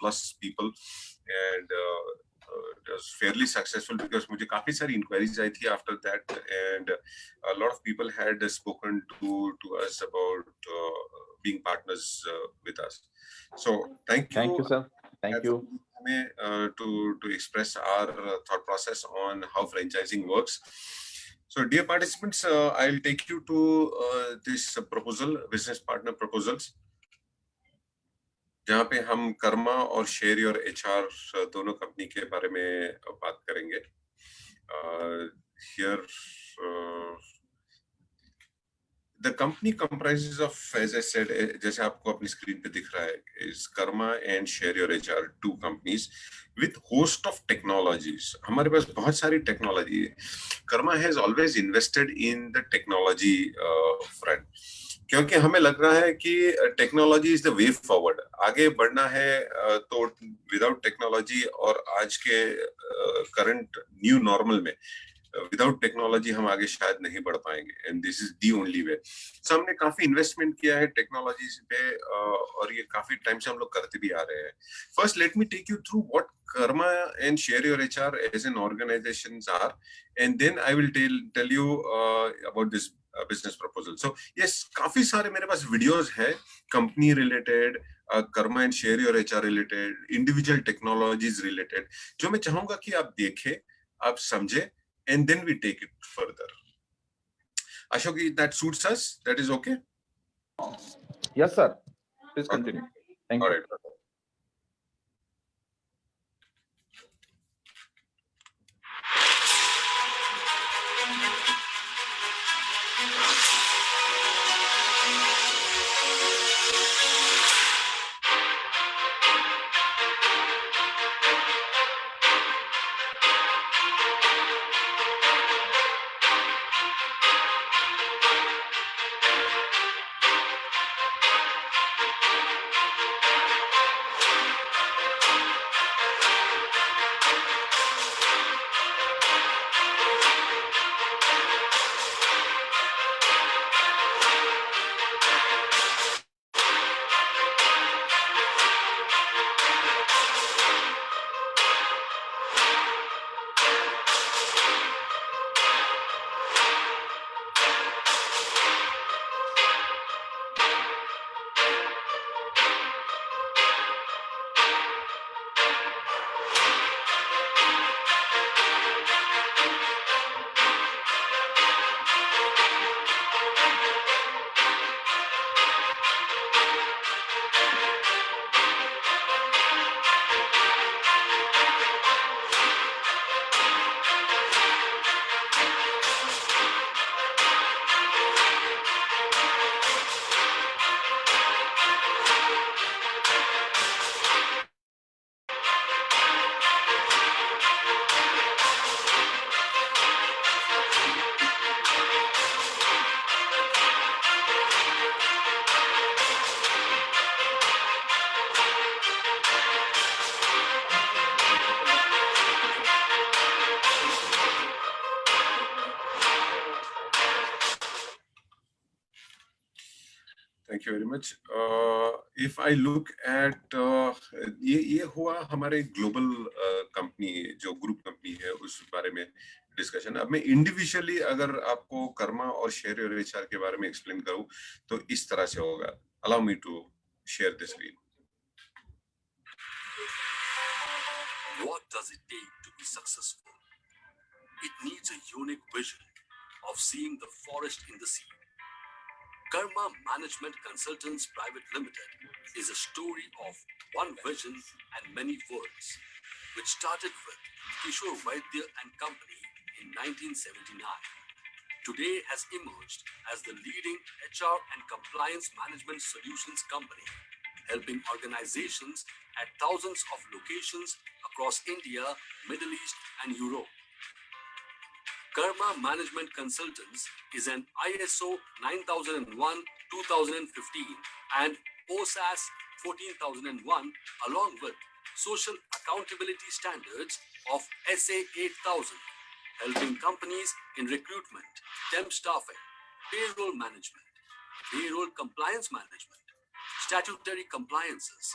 plus people, and it was fairly successful because मुझे काफी सारी inquiries आई थी after that, and a lot of people had spoken to us about being partners with us. So thank you. Thank you, sir. Thank you. To express our thought process on how franchising works. So dear participants, I'll take you to this proposal, business partner proposals, जहाँ पे हम कर्मा और share your HR दोनों company के बारे में बात करेंगे. Here the company comprises of, as I said, जैसे आपको अपनी स्क्रीन पे दिख रहा है, is Karma and Share Your HR, two companies with host of technologies. हमारे पास बहुत सारी टेक्नोलॉजी है. Karma has always invested in the technology front, क्योंकि हमें लग रहा है कि technology is the way forward. आगे बढ़ना है तो विदाउट टेक्नोलॉजी और आज के करंट न्यू नॉर्मल में विदाउट टेक्नोलॉजी हम आगे शायद नहीं बढ़ पाएंगे, and this is the only way. So हमने काफी इन्वेस्टमेंट किया है टेक्नोलॉजी पे, और ये काफी टाइम से हम लोग करते भी आ रहे हैं. First let me take you through what Karma and share your HR as an organizations are, and then I will tell you about this business proposal. So yes, काफी सारे मेरे पास वीडियोस है company related, Karma and share your HR related, individual technologies related, जो मैं चाहूंगा कि आप देखें, आप समझे, and then we take it further. Ashok, that suits us? That is okay? Yes, sir. Please continue. Thank you. All right. Thank you very much. If I look at ये हुआ हमारे ग्लोबल कंपनी जो group company है उस बारे में discussion. अब मैं इंडिविजुअली अगर आपको कर्मा और शेयर योर एचआर के बारे में एक्सप्लेन करूं तो इस तरह से होगा. Allow me to share the screen. What does it take to be successful? It needs a unique vision of seeing the forest in the sea. Karma Management Consultants Private Limited is a story of one vision and many words, which started with Kishore Vaidya and Company in 1979. Today has emerged as the leading HR and compliance management solutions company, helping organizations at thousands of locations across India, Middle East, and Europe. Karma Management Consultants is an ISO 9001:2015 and OSAS 14001 along with social accountability standards of SA 8000, helping companies in recruitment, temp staffing, payroll management, payroll compliance management, statutory compliances,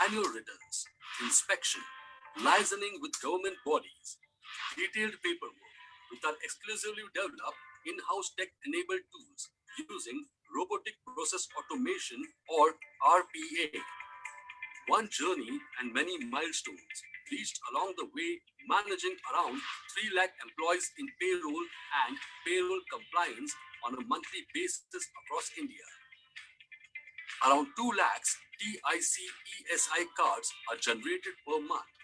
annual returns, inspection, licensing with government bodies, detailed paperwork with our exclusively developed in-house tech-enabled tools using robotic process automation or RPA. One journey and many milestones reached along the way, managing around 3 lakh employees in payroll and payroll compliance on a monthly basis across India. Around 2 lakhs TIC ESI cards are generated per month.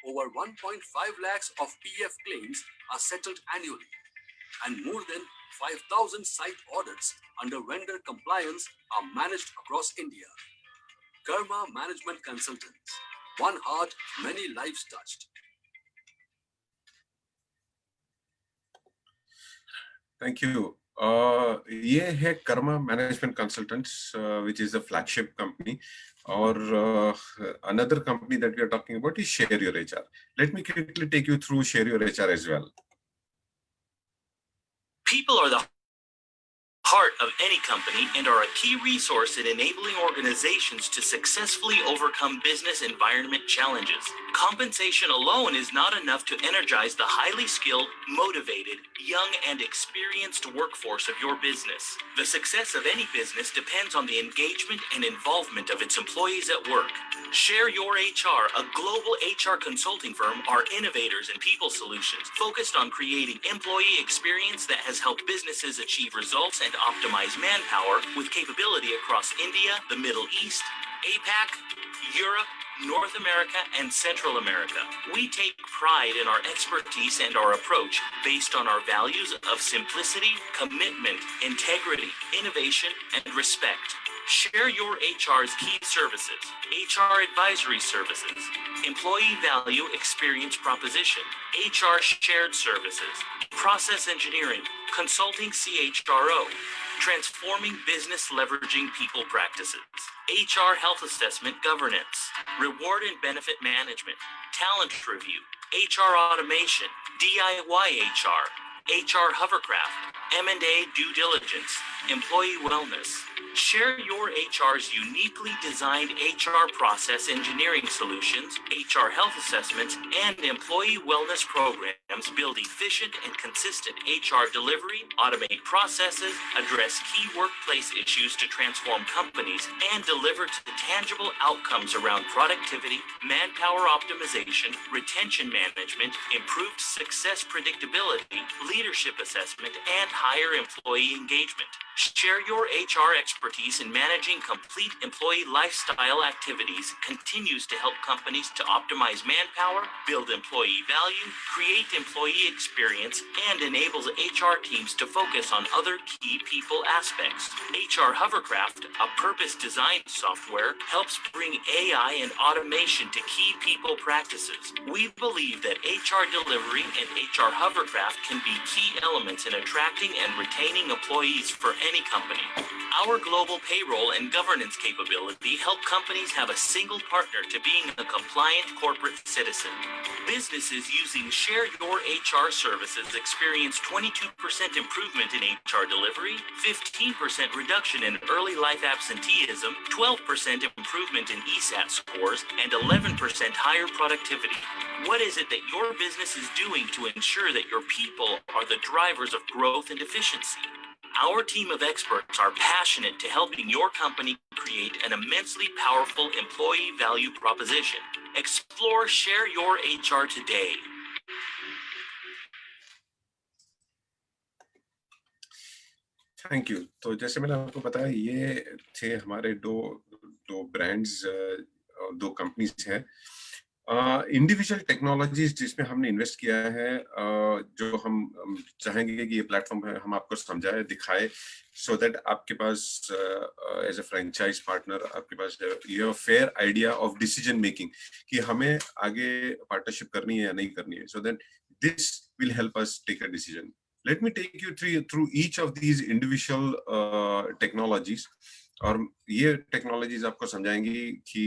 Over 1.5 lakhs of PF claims are settled annually, and more than 5,000 site audits under vendor compliance are managed across India. Karma Management Consultants. One heart, many lives touched. Thank you. ये है Karma management consultants which is a flagship company, or another company that we are talking about is Share Your HR. Let me quickly take you through Share Your HR as well. People are the heart of any company and are a key resource in enabling organizations to successfully overcome business environment challenges. Compensation alone is not enough to energize the highly skilled, motivated, young, and experienced workforce of your business. The success of any business depends on the engagement and involvement of its employees at work. Share Your HR, a global HR consulting firm, are innovators in people solutions focused on creating employee experience that has helped businesses achieve results and optimize manpower with capability across India, the Middle East, APAC, Europe, North America, and Central America. We take pride in our expertise and our approach based on our values of simplicity, commitment, integrity, innovation, and respect. Share Your HR's key services: HR advisory services, employee value experience proposition, HR shared services, process engineering, consulting CHRO, transforming business leveraging people practices, HR health assessment governance, reward and benefit management, talent review, HR automation, DIY HR, HR hovercraft, M&A due diligence, employee wellness. Share Your HR's uniquely designed HR process engineering solutions, HR health assessments, and employee wellness programs build efficient and consistent HR delivery, automate processes, address key workplace issues to transform companies, and deliver to tangible outcomes around productivity, manpower optimization, retention management, improved success predictability, leadership assessment, and higher employee engagement. Share Your HR expertise in managing complete employee lifestyle activities continues to help companies to optimize manpower, build employee value, create employee experience, and enables HR teams to focus on other key people aspects. HR Hovercraft, a purpose-designed software, helps bring AI and automation to key people practices. We believe that HR delivery and HR Hovercraft can be key elements in attracting and retaining employees for any company. Our global payroll and governance capability help companies have a single partner to being a compliant corporate citizen. Businesses using Share Your HR services experience 22% improvement in HR delivery, 15% reduction in early life absenteeism, 12% improvement in ESAT scores, and 11% higher productivity. What is it that your business is doing to ensure that your people are the drivers of growth and efficiency? Our team of experts are passionate to helping your company create an immensely powerful employee value proposition. Explore Share Your HR today. Thank you. तो जैसे मैंने आपको बताया, ये थे हमारे दो brands, दो कंपनीज हैं। इंडिविजुअल टेक्नोलॉजीज जिसमें हमने इन्वेस्ट किया है, जो हम चाहेंगे कि ये प्लेटफॉर्म हम आपको समझाए, दिखाए, सो दैट आपके पास एज अ फ्रेंचाइज पार्टनर आपके पास ये fair idea of decision making कि हमें आगे पार्टनरशिप करनी है या नहीं करनी है, so that this will help us take a decision. Let me take you through each of these individual technologies. और ये टेक्नोलॉजीज आपको समझाएंगी कि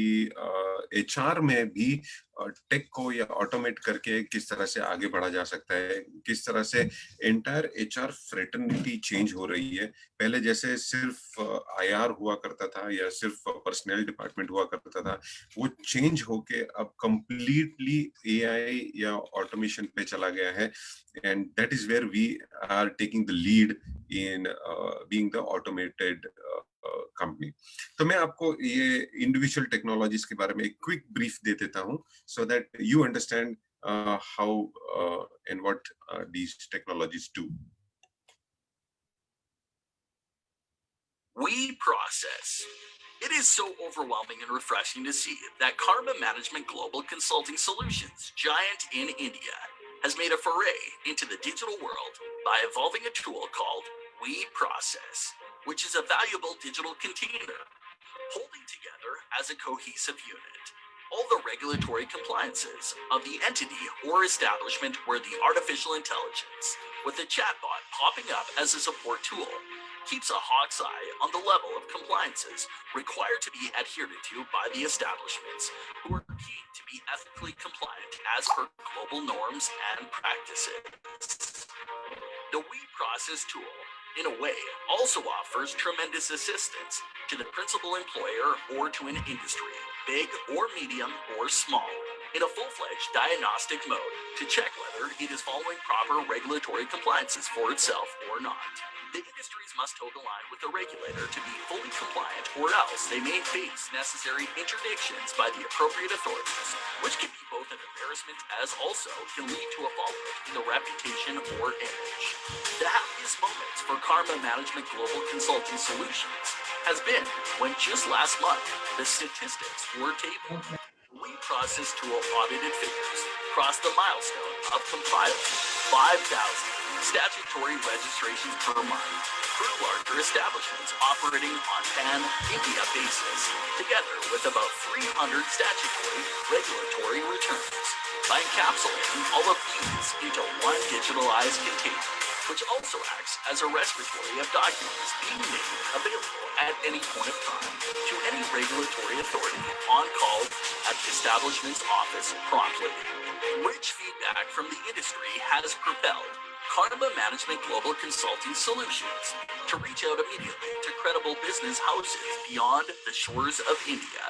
एचआर में भी टेक को या ऑटोमेट करके किस तरह से आगे बढ़ा जा सकता है, किस तरह से एंटायर एचआर फ्रेटर्निटी चेंज हो रही है। पहले जैसे सिर्फ आईआर हुआ करता था या सिर्फ पर्सनल डिपार्टमेंट हुआ करता था, वो चेंज होके अब कंप्लीटली एआई या ऑटोमेशन पे चला गया है, and that is where we are taking the lead in being the automated company. तो मैं आपको ये इंडिविजुअल टेक्नोलॉजीज के बारे में एक क्विक ब्रीफ दे देता हूं, so that you understand how and what these technologies do. We process. It is so overwhelming and refreshing to see that Karma Management Global Consulting Solutions, giant in India, has made a foray into the digital world by evolving a tool called We Process, which is a valuable digital container holding together as a cohesive unit all the regulatory compliances of the entity or establishment where the artificial intelligence, with a chatbot popping up as a support tool, keeps a hawk's eye on the level of compliances required to be adhered to by the establishments who are keen to be ethically compliant as per global norms and practices. The We Process tool, in a way, also offers tremendous assistance to the principal employer or to an industry, big or medium or small, in a full-fledged diagnostic mode to check whether it is following proper regulatory compliances for itself or not. The industries must toe the line with the regulator to be fully compliant, or else they may face necessary interdictions by the appropriate authorities, which can be both an embarrassment as also can lead to a fallout in the reputation or image. The happiest moments for Karma Management Global Consulting Solutions has been when just last month the statistics were tabled. We Process tool audited figures crossed the milestone of compiling 5,000 statutory registrations per month for larger establishments operating on pan-India basis, together with about 300 statutory regulatory returns. By encapsulating all of these into one digitalized container, which also acts as a repository of documents being made available at any point of time to any regulatory authority on call at the establishment's office promptly. Rich feedback from the industry has propelled Karma Management Global Consulting Solutions to reach out immediately to credible business houses beyond the shores of India,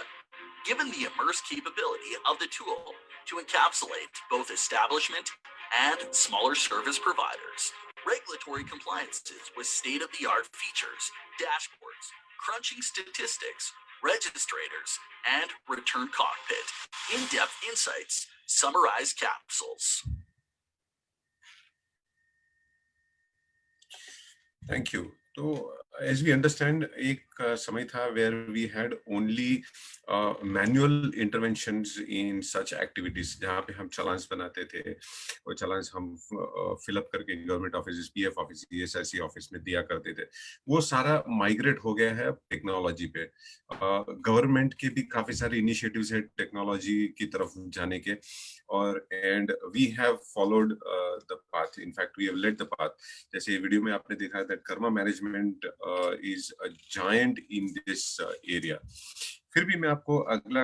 given the immense capability of the tool to encapsulate both establishment and smaller service providers, regulatory compliances with state-of-the-art features, dashboards, crunching statistics, registrators, and return cockpit, in-depth insights, summarized capsules. Thank you. So, as we understand, एक समय था where we had only manual interventions in such activities, जहाँ पे हम चालान्स बनाते थे, वो चालान्स हम फिलअप करके government office, PF office, ESIC office में दिया करते थे। वो सारा माइग्रेट हो गया है टेक्नोलॉजी पे। गवर्नमेंट के भी काफी सारे इनिशिएटिव्स हैं टेक्नोलॉजी की तरफ जाने के, और and we have followed the path, in fact we have led the path. जैसे वीडियो में आपने देखा that Karma management is a giant in this area. फिर भी मैं आपको अगला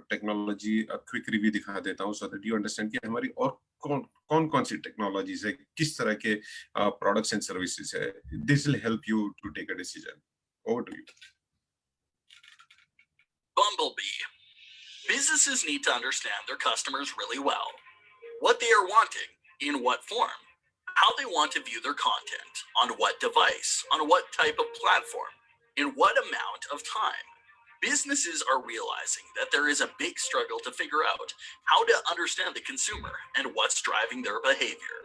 टेक्नोलॉजी क्विक रिव्यू दिखा देता हूं, सो दैट यू अंडरस्टैंड कि हमारी और कौन सी टेक्नोलॉजीज है, किस तरह के प्रोडक्ट्स एंड सर्विसेज है। This will help you to take a decision. Over to you. Bumblebee. Businesses need to understand their customers really well, what they are wanting, in what form, how they want to view their content, on what device, on what type of platform, in what amount of time. Businesses are realizing that there is a big struggle to figure out how to understand the consumer and what's driving their behavior.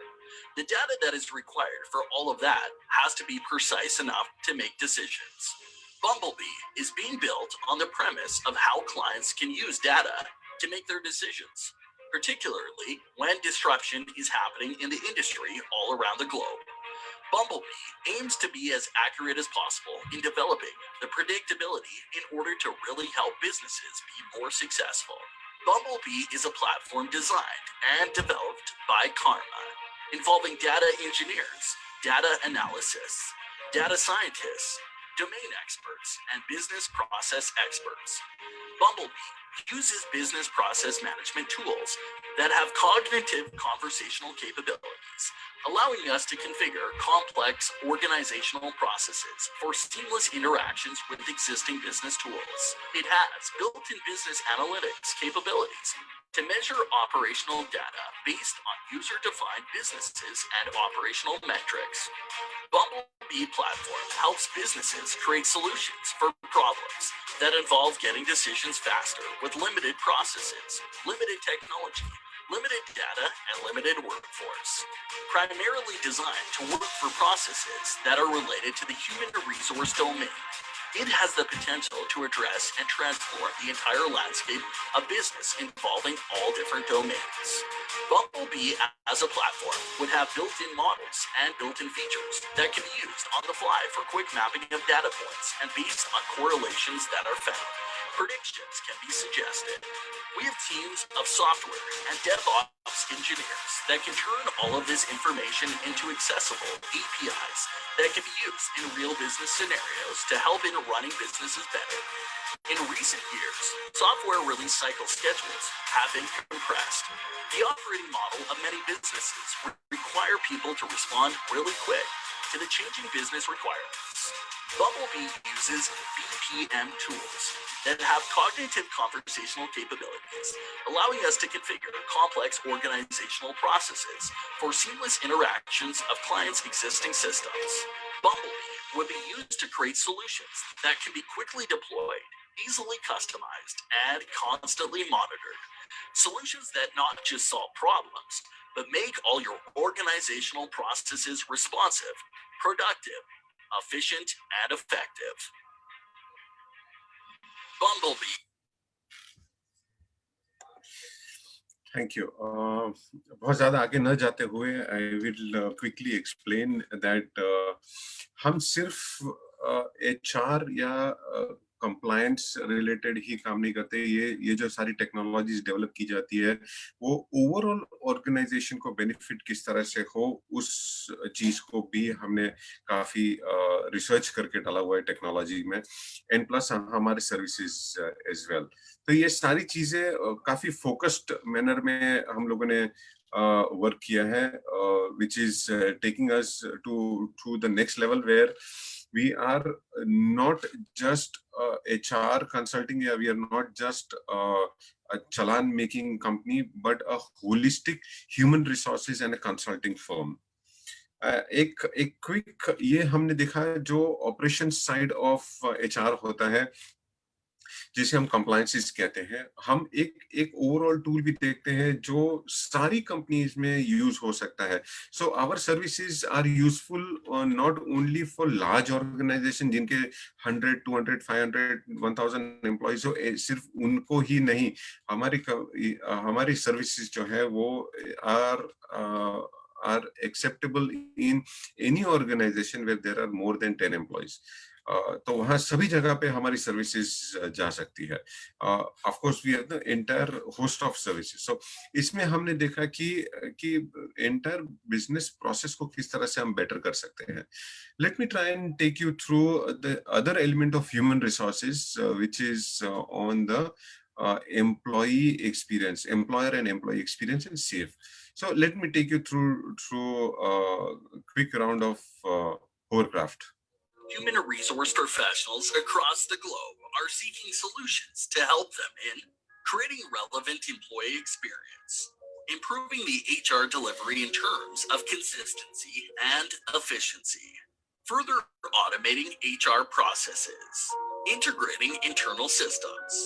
The data that is required for all of that has to be precise enough to make decisions. Bumblebee is being built on the premise of how clients can use data to make their decisions, particularly when disruption is happening in the industry all around the globe. Bumblebee aims to be as accurate as possible in developing the predictability in order to really help businesses be more successful. Bumblebee is a platform designed and developed by Karma, involving data engineers, data analysis, data scientists, domain experts, and business process experts. Bumblebee uses business process management tools that have cognitive conversational capabilities, allowing us to configure complex organizational processes for seamless interactions with existing business tools. It has built-in business analytics capabilities to measure operational data based on user-defined businesses and operational metrics. Bumblebee platform helps businesses create solutions for problems that involve getting decisions faster with limited processes, limited technology, limited data, and limited workforce. Primarily designed to work for processes that are related to the human resource domain, it has the potential to address and transform the entire landscape of business involving all different domains. Bumblebee as a platform would have built-in models and built-in features that can be used on the fly for quick mapping of data points and based on correlations that are found. Predictions can be suggested. We have teams of software and DevOps engineers that can turn all of this information into accessible APIs that can be used in real business scenarios to help in running businesses better. In recent years, software release cycle schedules have been compressed. The operating model of many businesses require people to respond really quick to the changing business requirements. Bumblebee uses BPM tools that have cognitive conversational capabilities, allowing us to configure complex organizational processes for seamless interactions of clients' existing systems. Bumblebee would be used to create solutions that can be quickly deployed, easily customized, and constantly monitored. Solutions that not just solve problems, but make all your organizational processes responsive, productive, efficient, and effective. Bumblebee. Thank you बहुत ज़्यादा आगे न जाते हुए I will quickly explain that हम सिर्फ HR या compliance related ही काम नहीं करते। ये जो सारी टेक्नोलॉजीज डेवलप की जाती है वो ओवरऑल ऑर्गेनाइजेशन को बेनिफिट किस तरह से हो उस चीज को भी हमने काफी रिसर्च करके डाला हुआ है टेक्नोलॉजी में, एंड प्लस हमारे सर्विसेज एज वेल। तो ये सारी चीजें काफी फोकस्ड मैनर में हम लोगों ने वर्क किया है, which is taking us to the next level where we are not just HR consulting, yeah, we are not just a challan making company, but a holistic human resources and a consulting firm. एक quick ये हमने देखा जो operation side of HR होता है जिसे हम compliances कहते हैं, हम एक ओवरऑल टूल भी देखते हैं जो सारी कंपनीज में यूज हो सकता है। So our services are useful not only for large organization जिनके 100, 200, 500, 1000 एम्प्लॉइज हो, सिर्फ उनको ही नहीं, हमारी सर्विसेज जो है वो are acceptable in any organization where there are more than 10 employees. तो वहाँ सभी जगह पे हमारी सर्विसेज जा सकती है। Of course we have the entire host of services. So इसमें हमने देखा कि एंटायर बिजनेस प्रोसेस को किस तरह से हम बेटर कर सकते हैं। Let me try and take you through the other element of human resources which is on the employee experience, employer and employee experience and safe. So let me take you through a quick round of hovercraft. Human resource professionals across the globe are seeking solutions to help them in creating relevant employee experience, improving the HR delivery in terms of consistency and efficiency, further automating HR processes, integrating internal systems,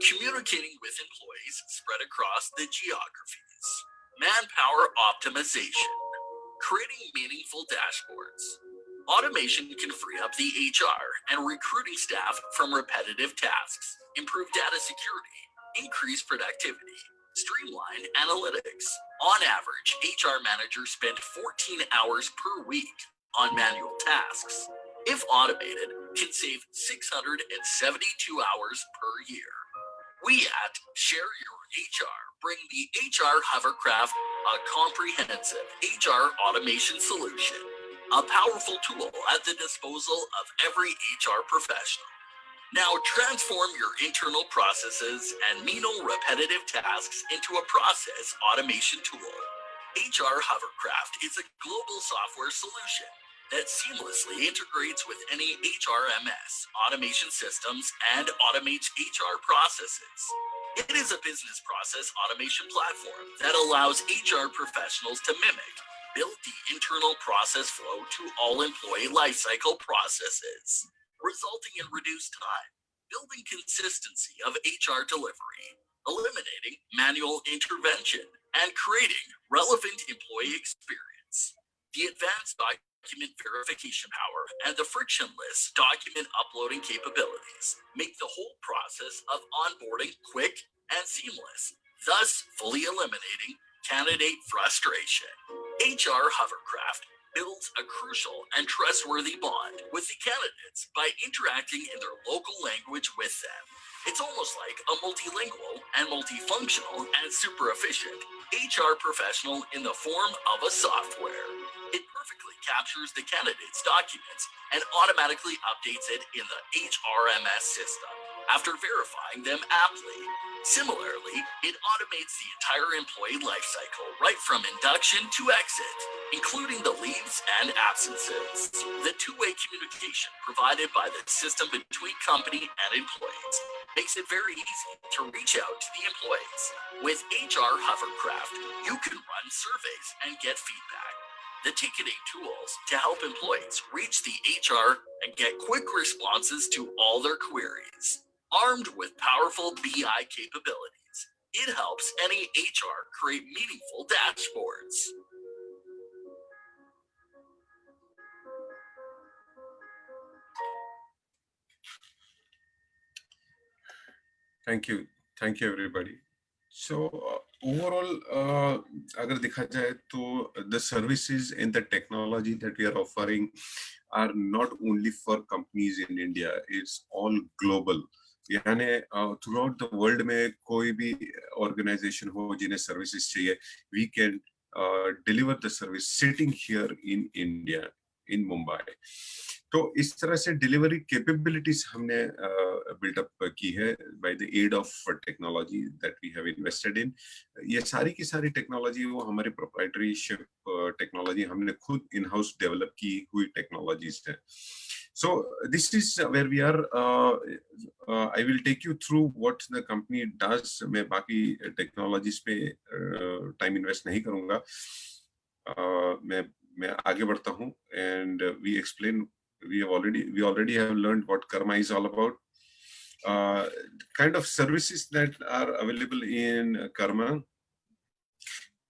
communicating with employees spread across the geographies, manpower optimization, creating meaningful dashboards. Automation can free up the HR and recruiting staff from repetitive tasks, improve data security, increase productivity, streamline analytics. On average, HR managers spend 14 hours per week on manual tasks. If automated, can save 672 hours per year. We at Share Your HR bring the HR Hovercraft, a comprehensive HR automation solution. a powerful tool at the disposal of every HR professional. Now transform your internal processes and menial repetitive tasks into a process automation tool. HR Hovercraft is a global software solution that seamlessly integrates with any HRMS automation systems and automates HR processes. It is a business process automation platform that allows HR professionals to mimic, build the internal process flow to all employee lifecycle processes, resulting in reduced time, building consistency of HR delivery, eliminating manual intervention, and creating relevant employee experience. The advanced document verification power and the frictionless document uploading capabilities make the whole process of onboarding quick and seamless, thus fully eliminating candidate frustration. HR Hovercraft builds a crucial and trustworthy bond with the candidates by interacting in their local language with them. It's almost like a multilingual and multifunctional and super efficient HR professional in the form of a software. It perfectly captures the candidate's documents and automatically updates it in the HRMS system after verifying them aptly. Similarly, it automates the entire employee lifecycle right from induction to exit, including the leaves and absences. The two-way communication provided by the system between company and employees makes it very easy to reach out to the employees. With HR Hovercraft, you can run surveys and get feedback, the ticketing tools to help employees reach the HR and get quick responses to all their queries. Armed with powerful BI capabilities, it helps any HR create meaningful dashboards. Thank you everybody. So overall, अगर देखा जाए तो the services and the technology that we are offering are not only for companies in India, it's all global. यानी throughout the world में कोई भी organization हो जिन्हें services चाहिए, we can deliver the service sitting here in India, in Mumbai. तो इस तरह से डिलीवरी कैपेबिलिटीज हमने बिल्डअप की है by the aid of technology that we have invested in. ये सारी की सारी टेक्नोलॉजी वो हमारे प्रोप्राइटरी शिप टेक्नोलॉजी हमने खुद इन हाउस डेवलप की हुई टेक्नोलॉजीज है. So this is where we are. I will take you through what the company does. मैं बाकी टेक्नोलॉजीज पे टाइम इन्वेस्ट नहीं करूंगा. मैं आगे बढ़ता हूं and we explain. We already have learned what Karma is all about. Kind of services that are available in Karma.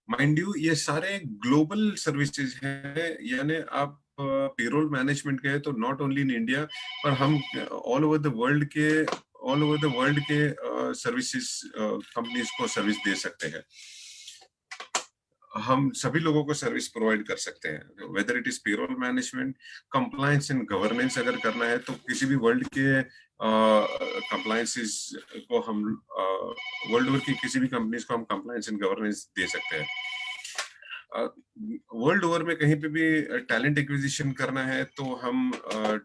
Mind you, ये सारे global services हैं. यानी आप payroll management के तो not only in India, पर हम all over the world के services companies को service दे सकते हैं. हम सभी लोगों को सर्विस प्रोवाइड कर सकते हैं. Whether it is payroll management, compliance and governance अगर करना है तो किसी भी वर्ल्ड के कंप्लायंसेस को हम वर्ल्ड ओवर की किसी भी कंपनीज को हम कंप्लायंस एंड गवर्नेंस दे सकते हैं. वर्ल्ड ओवर में कहीं पे भी टैलेंट एक्विजिशन करना है तो हम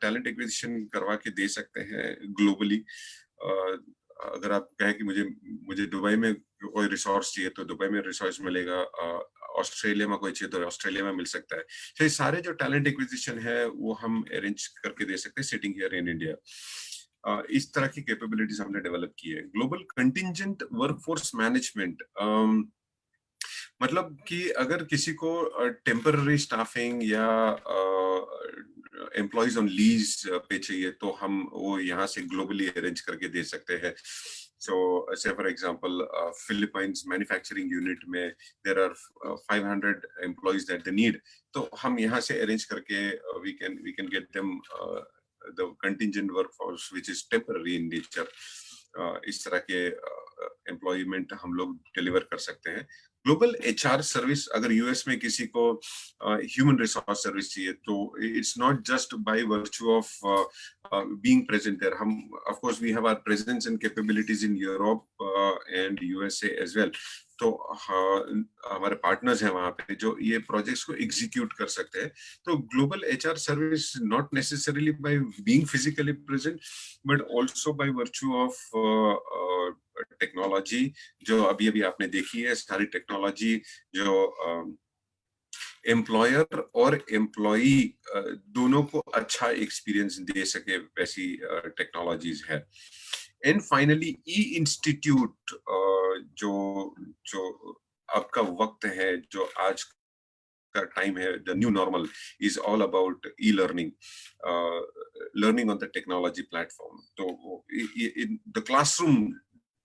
टैलेंट एक्विजिशन करवा के दे सकते हैं ग्लोबली. अगर आप कहें कि मुझे दुबई में कोई रिसोर्स चाहिए तो दुबई में रिसोर्स मिलेगा. ऑस्ट्रेलिया में कोई चाहिए तो ऑस्ट्रेलिया में मिल सकता है. तो ये सारे जो टैलेंट एक्विजिशन है वो हम अरेंज करके दे सकते हैं सिटिंग हियर इन इंडिया. इस तरह की कैपेबिलिटीज हमने डेवलप की है. ग्लोबल कंटिंजेंट वर्कफोर्स मैनेजमेंट, मतलब कि अगर किसी को टेम्पररी स्टाफिंग या एम्प्लॉइज ऑन लीज पे चाहिए तो हम वो यहाँ से ग्लोबली अरेंज करके दे सकते हैं. So say for example, Philippines manufacturing unit में there are 500 employees that they need. तो हम यहाँ से arrange करके we can get them the contingent workforce which is temporary in nature. इस तरह के employment हम लोग deliver कर सकते हैं. ग्लोबल HR सर्विस, अगर यूएस में किसी को ह्यूमन रिसोर्स सर्विस चाहिए तो it's not just by virtue of being present there. Of course we have our presence and capabilities in Europe and USA as well. तो हमारे पार्टनर्स हैं वहां पे जो ये प्रोजेक्ट्स को एग्जीक्यूट कर सकते हैं. तो global HR service not necessarily by being physically present but also by virtue of technology जो अभी अभी आपने देखी है. सारी टेक्नोलॉजी जो एम्प्लॉयर और एम्प्लॉई दोनों को अच्छा एक्सपीरियंस दे सके वैसी टेक्नोलॉजीज है. एंड फाइनली ई इंस्टीट्यूट जो जो अब का वक्त है, जो आज का टाइम है, the new normal is all about e learning, learning on the technology platform. तो the classroom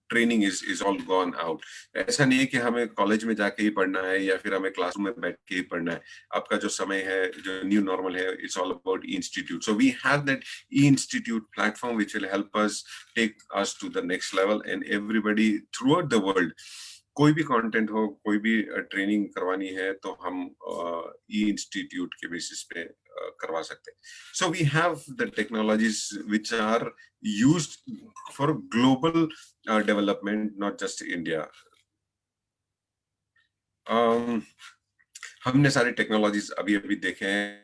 training is all gone out. ऐसा नहीं है कि हमें कॉलेज में जाके ही पढ़ना है या फिर हमें क्लासरूम में बैठ के ही पढ़ना है. आपका जो समय है, जो न्यू नॉर्मल है, it's all about institute. So we have that E institute platform which will help us take us to the next level. And everybody throughout the world, कोई भी कंटेंट हो, कोई भी ट्रेनिंग करवानी है तो हम ई इंस्टीट्यूट के बेसिस पे करवा सकते हैं. So we have the technologies which are used for global development, not just India. हमने सारे टेक्नोलॉजीज अभी अभी देखे हैं.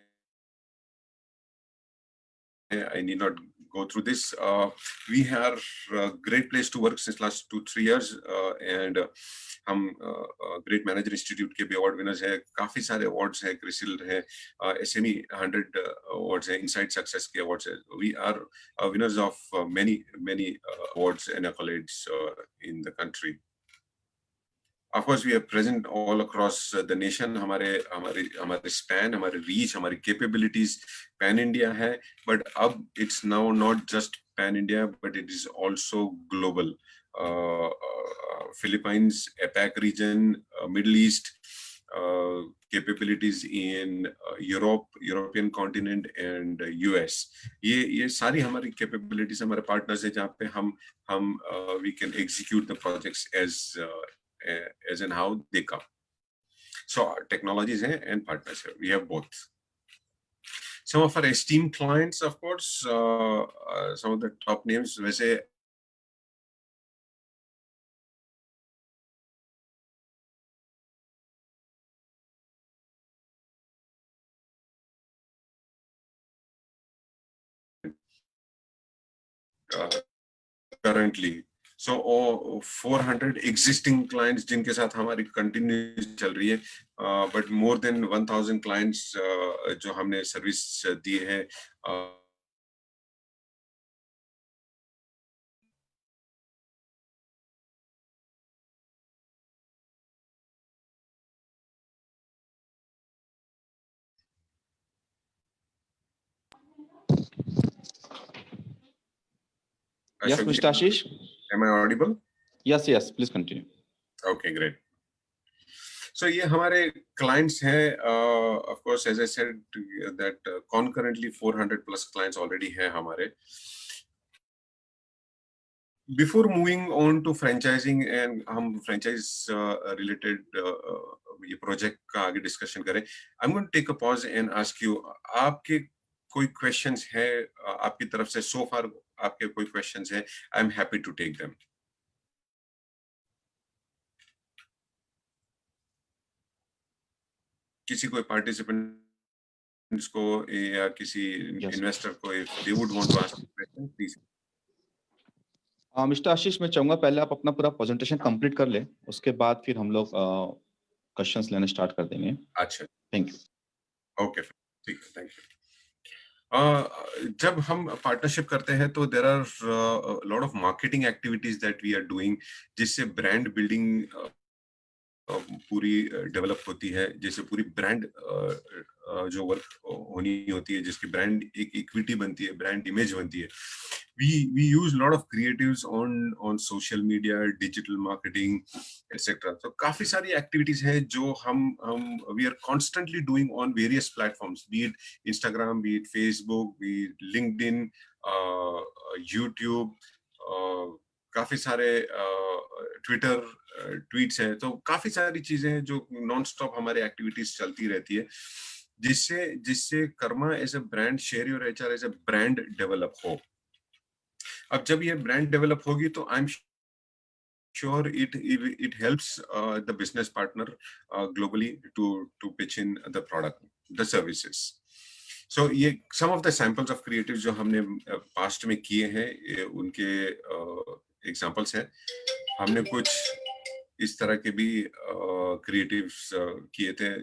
I need not go through this. We are a great place to work since last 2-3 years, and हम great manager institute के भी award winners हैं. काफी सारे अवार्ड्स हैं, क्रिसिल है, SME 100 अवार्ड्स हैं, इनसाइड सक्सेस के अवार्ड्स हैं. We are winners of many awards and accolades in the country. Of course, we are present all across the nation. हमारे span, हमारे reach, हमारी capabilities pan India है. But अब it's now not just pan India, but it is also global. Philippines, APAC region, Middle East, capabilities in Europe, European continent, and US. ये सारी हमारी capabilities, हमारे partners हैं जहाँ पे हम we can execute the projects as and how they come. So technologies हैं and partners हैं. We have both. Some of our esteemed clients, of course, some of the top names. वैसे currently, so 400 existing clients जिनके साथ हमारी continue चल रही है, but more than 1000 clients जो हमने सर्विस दिए हैं. Yes, Mr. Ashish. Am I audible? Yes, please continue. Okay, great. So ये हमारे clients हैं. Of course, as I said, that concurrently 400 plus clients already हैं हमारे. Before moving on to franchising and हम franchise related ये project का आगे discussion करें, I'm going to take a pause and ask you, आपके कोई questions है आपकी तरफ से? So far आपके कोई questions है? I'm happy to take them. किसी कोई participants को या किसी investor को, if they would want to ask a question, please. Mister Ashish, मैं चाहूंगा पहले आप अपना पूरा प्रेजेंटेशन कंप्लीट कर लें, उसके बाद फिर हम लोग क्वेश्चंस लेने स्टार्ट कर देंगे. अच्छा, थैंक यू. ओके, ठीक है, थैंक यू. जब हम पार्टनरशिप करते हैं तो there are lot of marketing activities that we are doing, जिससे ब्रांड बिल्डिंग पूरी डेवलप होती है. जैसे पूरी ब्रांड जो वर्क होनी होती है, जिसकी ब्रांड एक इक्विटी बनती है, ब्रांड इमेज बनती है. We use a lot of creatives on social media, digital marketing, etc. So काफी सारी activities हैं जो हम we are constantly doing on various platforms, be it Instagram, be it Facebook, be it LinkedIn, YouTube, काफी सारे Twitter tweets हैं. तो काफी सारी चीजें हैं जो नॉन स्टॉप हमारे एक्टिविटीज चलती रहती है. जिससे जिससे Karma as a brand, share your HR as a brand develop हो। अब जब ये ब्रांड डेवलप होगी तो I am sure it helps the business partner globally to pitch in the product, the services. So ये some of the samples of creatives जो हमने past में किए हैं, ये उनके examples हैं। हमने कुछ इस तरह के भी क्रिएटिव्स किए थे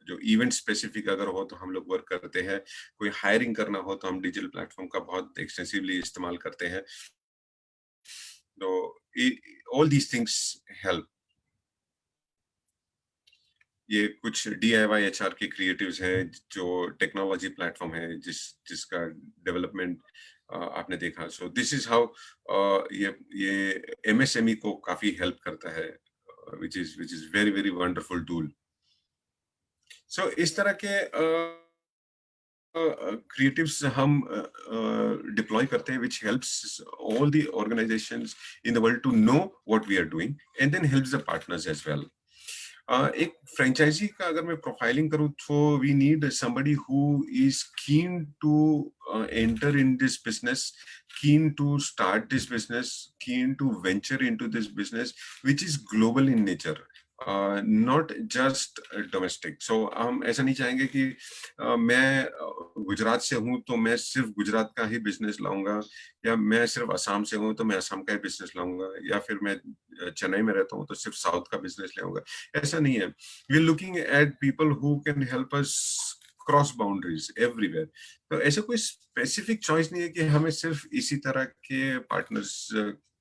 जो इवेंट स्पेसिफिक अगर हो तो हम लोग वर्क करते हैं, कोई हायरिंग करना हो तो हम डिजिटल प्लेटफॉर्म का बहुत एक्सटेंसिवली इस्तेमाल करते हैं। तो all these things help। ये कुछ DIY HR के क्रिएटिव्स हैं जो टेक्नोलॉजी प्लेटफॉर्म है जिसका डेवलपमेंट आपने देखा। सो दिस इज हाउ ये MSME को काफी हेल्प करता है, which is very very wonderful tool। सो इस तरह के creatives हम deploy करते हैं, which helps all the organizations in the world to know what we are doing and then helps the partners as well। एक फ्रेंचाइजी का अगर मैं प्रोफाइलिंग करूं तो we need somebody who is keen to enter in this business, keen to start this business, keen to venture into this business which is global in nature, not just domestic। So हम ऐसा नहीं चाहेंगे कि मैं गुजरात से हूं तो मैं सिर्फ गुजरात का ही बिजनेस लाऊंगा, या मैं सिर्फ असम से हूं तो मैं असम का ही बिजनेस लाऊंगा, या फिर मैं चेन्नई में रहता हूं तो सिर्फ साउथ का बिजनेस लाऊंगा। ऐसा नहीं है। We are looking at people who can help us cross boundaries everywhere. तो ऐसा कोई स्पेसिफिक चॉइस नहीं है कि हमें सिर्फ इसी तरह के पार्टनर्स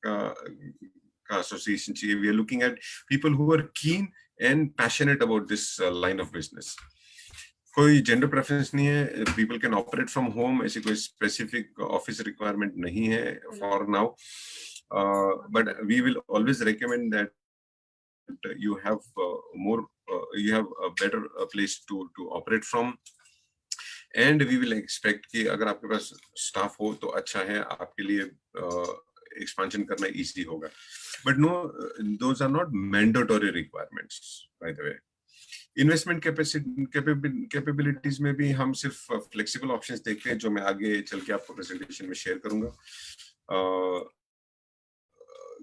का एसोसिएशन चाहिए। We are looking at people who are keen and passionate about this line of business. कोई जेंडर प्रेफरेंस नहीं है, people can operate from home, ऐसी कोई स्पेसिफिक ऑफिस रिक्वायरमेंट नहीं है for now, but we will always recommend that you have you have a better place to operate from, and we will expect कि अगर आपके पास staff हो तो अच्छा है, आपके लिए expansion करना easy होगा, but no, those are not mandatory requirements by the way। Investment capabilities में भी हम सिर्फ फ्लेक्सिबल ऑप्शंस देखते हैं जो मैं आगे चल के आपको प्रेजेंटेशन में शेयर करूंगा।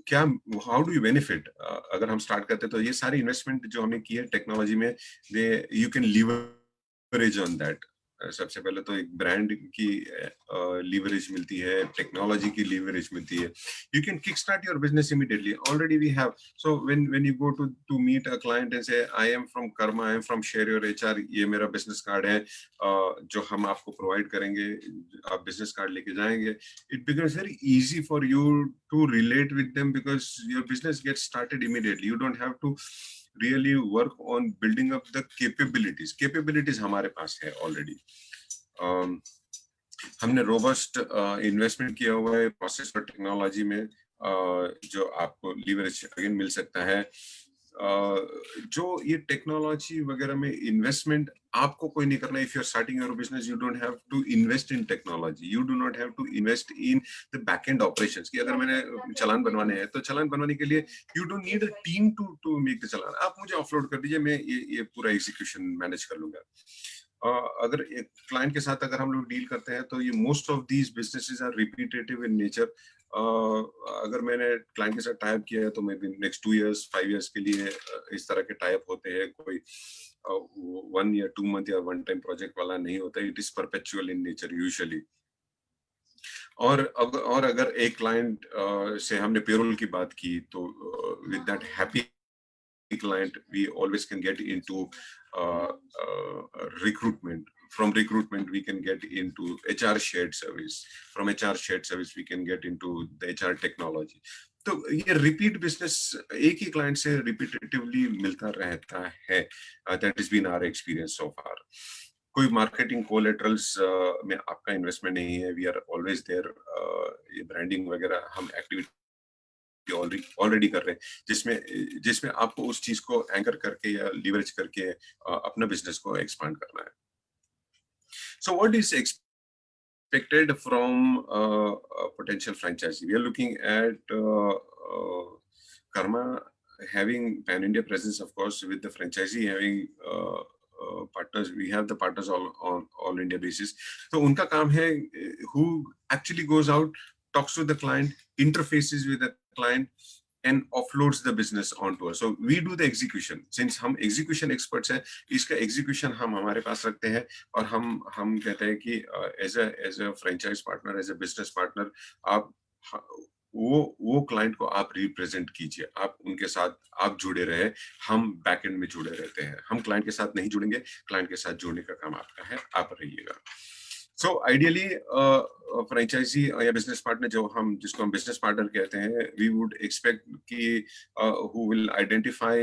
क्या हाउ डू यू बेनिफिट अगर हम स्टार्ट करते हैं तो ये सारी इन्वेस्टमेंट जो हमने की है टेक्नोलॉजी में, they you can leverage on that. सबसे पहले तो एक ब्रांड की लीवरेज मिलती है, टेक्नोलॉजी की लीवरेज मिलती है। You can kick start your business immediately, already we have. So when you go to meet a client and say I am from Karma, I am from share your HR, ये मेरा business card है जो हम आपको provide करेंगे, आप business card लेके जाएंगे। It becomes very easy for you to relate with them because your business gets started immediately. You don't have to really work on building up the capabilities हमारे पास है ऑलरेडी। हमने robust investment किया हुआ है process और technology में, जो आपको लीवरेज अगेन मिल सकता है। जो ये टेक्नोलॉजी वगैरह में इन्वेस्टमेंट आपको कोई नहीं करना। If you are starting your business you don't have to invest in technology, you do not have to invest in the back end operations कि अगर मैंने चालान बनवाने हैं तो चालान बनवाने के लिए you don't need a team to make the चालान। आप मुझे ऑफलोड कर दीजिए, मैं ये पूरा एग्जीक्यूशन मैनेज कर लूंगा। अगर एक क्लाइंट के साथ अगर हम लोग डील करते हैं तो ये most of these businesses are repetitive in nature. अगर मैंने क्लाइंट के साथ टाइप किया है तो may be next 2 years 5 years के लिए इस तरह के टाइप होते हैं। कोई 1 year 2 month या 1 time प्रोजेक्ट वाला नहीं होता, it is perpetual in nature usually. और अगर एक क्लाइंट से हमने पेरोल की बात की तो with that happy client we always can get into recruitment. From recruitment we can get into HR shared service, from HR shared service we can get into the HR technology। तो ये repeat business एक ही client से repetitively मिलता रहता है। That is been our experience so far. कोई marketing collaterals में आपका इन्वेस्टमेंट नहीं है, वी आर ऑलवेज देयर। ये ब्रांडिंग वगैरह हम एक्टिविटी ऑलरेडी कर रहे हैं जिसमें आपको उस चीज को एंकर करके या लीवरेज करके अपना बिजनेस को एक्सपांड करना है। So what is expected from potential franchisee? We are looking at karma having pan India presence, of course, with the franchisee having partners. We have the partners on all India basis. तो उनका काम है who actually goes out, talks to the client, interfaces with the client, and offloads the business onto us. So we do the execution. Since हम execution experts हैं, इसका execution हम हमारे पास रखते हैं और हम कहते हैं कि as a franchise partner, as a business partner, आप वो क्लाइंट को आप रिप्रेजेंट कीजिए, आप उनके साथ आप जुड़े रहे, हम बैकएंड में जुड़े रहते हैं, हम क्लाइंट के साथ नहीं जुड़ेंगे, क्लाइंट के साथ जुड़ने का काम आपका है, आप रहिएगा। So ideally, franchisee या business partner जिसको हम business partner कहते हैं, we would expect कि who will identify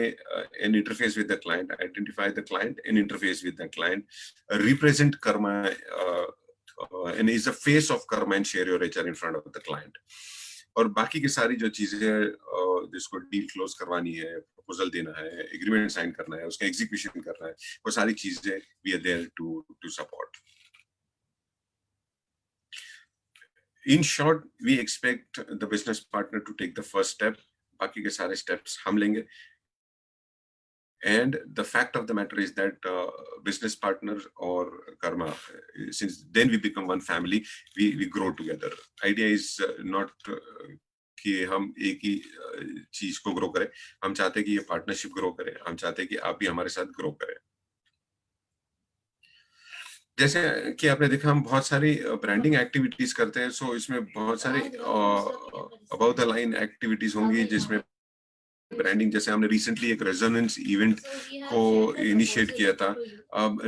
and interface with the client, and interface with the client, represent Karma, and is the face of Karma and share your HR in front of the client. और बाकी की सारी जो चीजें जिसको deal close करवानी है, proposal देना है, एग्रीमेंट साइन करना है, उसका एग्जीक्यूशन करना है, वो सारी चीजें we are there to support. In short, we expect the business partner to take the first step. बाकी के सारे steps हम लेंगे. And the fact of the matter is that business partner or Karma, since then we become one family, we grow together. Idea is not कि हम एक ही चीज को ग्रो करें, हम चाहते हैं कि ये पार्टनरशिप ग्रो करे, हम चाहते हैं कि आप भी हमारे साथ ग्रो करें। जैसे कि आपने देखा हम बहुत सारी ब्रांडिंग एक्टिविटीज करते हैं, सो इसमें बहुत सारी अबाउट द लाइन एक्टिविटीज होंगी जिसमें ब्रांडिंग, जैसे हमने रिसेंटली एक रेजोनेंस इवेंट को इनिशिएट किया था।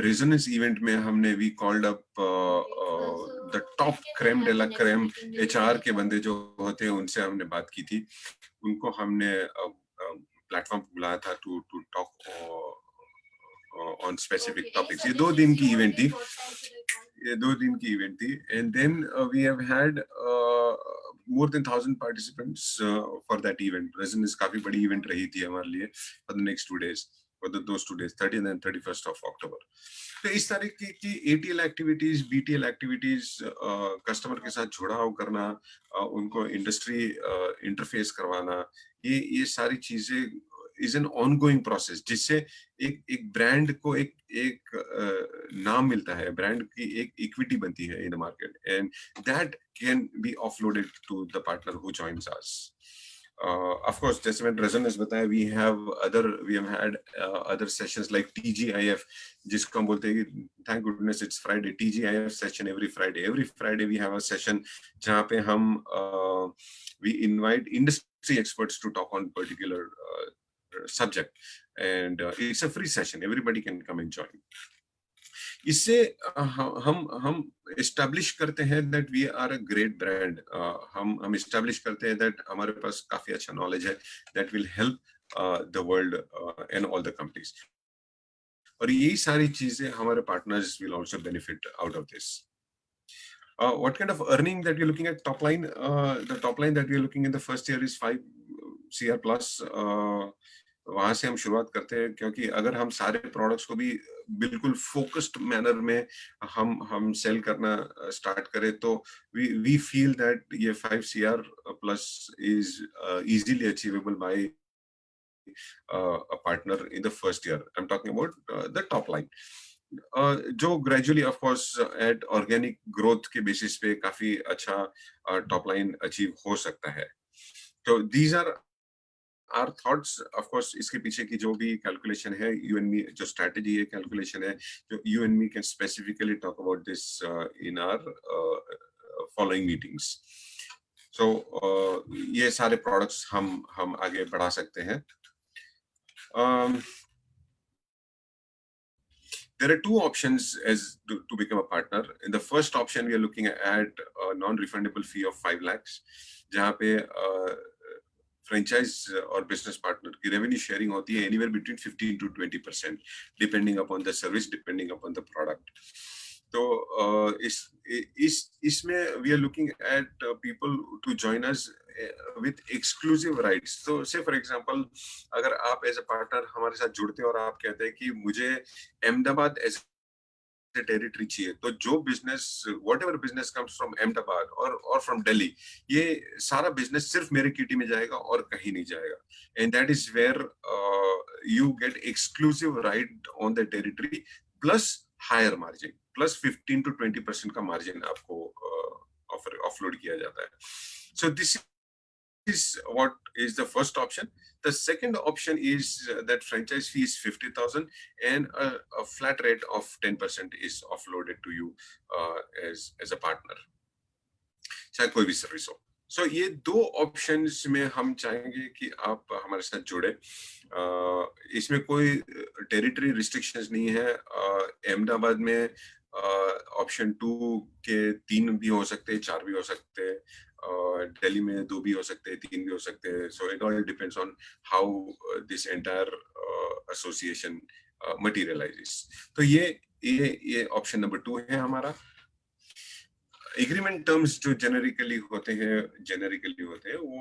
रेजोनेंस इवेंट में हमने we called up the top creme de la creme HR के बंदे जो होते हैं, उनसे हमने बात की थी, उनको हमने प्लेटफॉर्म पे बुलाया था to talk on specific topics. ये 2 दिन की इवेंट थी, and then we have had more than 1,000 participants for that event. Resonance काफी बड़ी इवेंट रही थी हमारे लिए for the next 2 days, for those 2 days, 30th and 31st of October. तो इस तरह की ATL activities, BTL activities, customer के साथ जुड़ाव करना, उनको इंडस्ट्री इंटरफेस करवाना, ये सारी चीजें is an ongoing process, जिससे एक ब्रांड को एक नाम मिलता है, ब्रांड की एक इक्विटी बनती है in the market, and that can be offloaded to the partner who joins us. Of course, जैसे मैंने Resonance बताया, we have had other sessions like TGIF, जिसको हम बोलते हैं कि thank goodness it's Friday, TGIF session every Friday we have a session जहाँ पे हम we invite industry experts to talk on particular subject, and it's a free session, everybody can come and join. इससे हम establish करते हैं that we are a great brand. हम establish करते हैं that हमारे पास काफी अच्छा knowledge है that will help the world and all the companies. और यही सारी चीजें हमारे partners will also benefit out of this. What kind of earning that we're looking at? Top line, the top line that we're looking in the first year is 5 CR plus. वहां से हम शुरुआत करते हैं, क्योंकि अगर हम सारे प्रोडक्ट्स को भी बिल्कुल फोकस्ड मैनर में हम सेल करना स्टार्ट करें, तो वी फील दैट ये 5 CR plus is easily achievable by a partner in the first year. I'm talking about the top line. जो gradually of course eight organic growth के basis पे काफी अच्छा टॉप लाइन अचीव हो सकता है। तो these are are thoughts. Of course इसके पीछे की जो भी कैलकुलेशन है, यू एंड मी जो स्ट्रेटजी है, कैलकुलेशन है, जो you and me can specifically talk about this in our following meetings. So ये सारे प्रोडक्ट्स हम आगे बढ़ा सकते हैं। There are 2 options as to become a partner. In the first option, we are looking at a non-refundable fee of 5 lakhs, जहाँ पे franchise और business partner की revenue sharing होती है anywhere between 15 to 20%, depending upon the service, depending upon the product. तो इसमें we are looking at people to join us with exclusive rights. So say for example, अगर आप as a partner हमारे साथ जुड़ते हैं और आप कहते हैं कि मुझे अहमदाबाद as टेरिटरी चाहिए, तो जो business, whatever business comes from Ahmedabad और फ्रॉम दिल्ली, ये सारा बिजनेस सिर्फ मेरे किटी में जाएगा और कहीं नहीं जाएगा. And that is where you get exclusive right on the territory plus higher margin, plus 15 to 20% का मार्जिन आपको ऑफलोड किया जाता है. So this is what is the first option. The second option is that franchise fee is 50,000 and a flat rate of 10% is offloaded to you as a partner, चाहे कोई भी service हो. So ये दो options में हम चाहेंगे कि आप हमारे साथ जुड़े. इसमें कोई टेरिटरी रिस्ट्रिक्शंस नहीं है. अहमदाबाद में ऑप्शन 2 के 3 भी हो सकते हैं, 4 भी हो सकते हैं, दिल्ली में 2 भी हो सकते हैं, 3 भी हो सकते हैं. So it all depends on how this entire association materialises. तो ये ऑप्शन नंबर 2 है हमारा. एग्रीमेंट टर्म्स जो जेनेरिकली होते हैं वो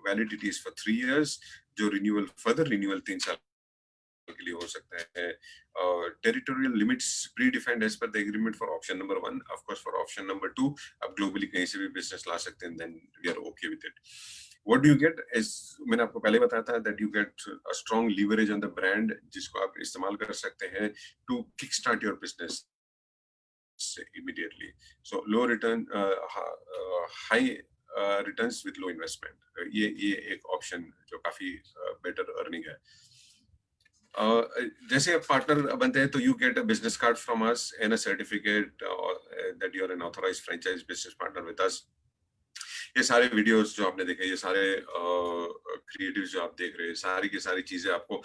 वैलिडिटी इज फॉर 3 years. जो फर्दर रिन्यूअल 3 साल के लिए हो सकता है. Territorial limits predefined as per the agreement for option number 1. Of course for option number 2 आप ग्लोबली कहीं से भी बिजनेस ला सकते हैं, then we are okay with it. What do you get is, मैंने आपको पहले बताया था that you get a strong leverage on the brand, जिसको आप इस्तेमाल कर सकते हैं to kick start your business immediately. So low return, high returns with low investment. ये एक ऑप्शन जो काफी बेटर अर्निंग है. जैसे आप पार्टनर बनते हैं तो you get a business card from us and a certificate that you are an authorized franchise business partner with us. ये सारे वीडियोस जो आपने देखे, ये सारे क्रिएटिव्स जो आप देख रहे हैं, सारी की सारी चीजें आपको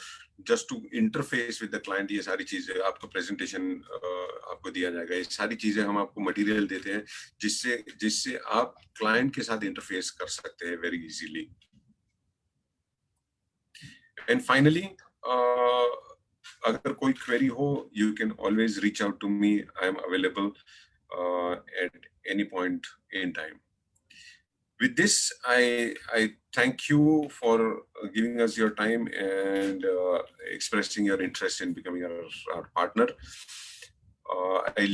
just to interface with the client, ये सारी चीजें आपको प्रेजेंटेशन आपको दिया जाएगा. ये सारी चीजें हम आपको मटेरियल देते हैं जिससे आप क्लाइंट के साथ इंटरफेस कर सकते हैं वेरी इजीली. एंड फाइनली, अगर कोई क्वेरी हो, you can always reach out to me. I am available at any point in time. With this, I thank you for giving us your time and expressing your interest in becoming our partner. I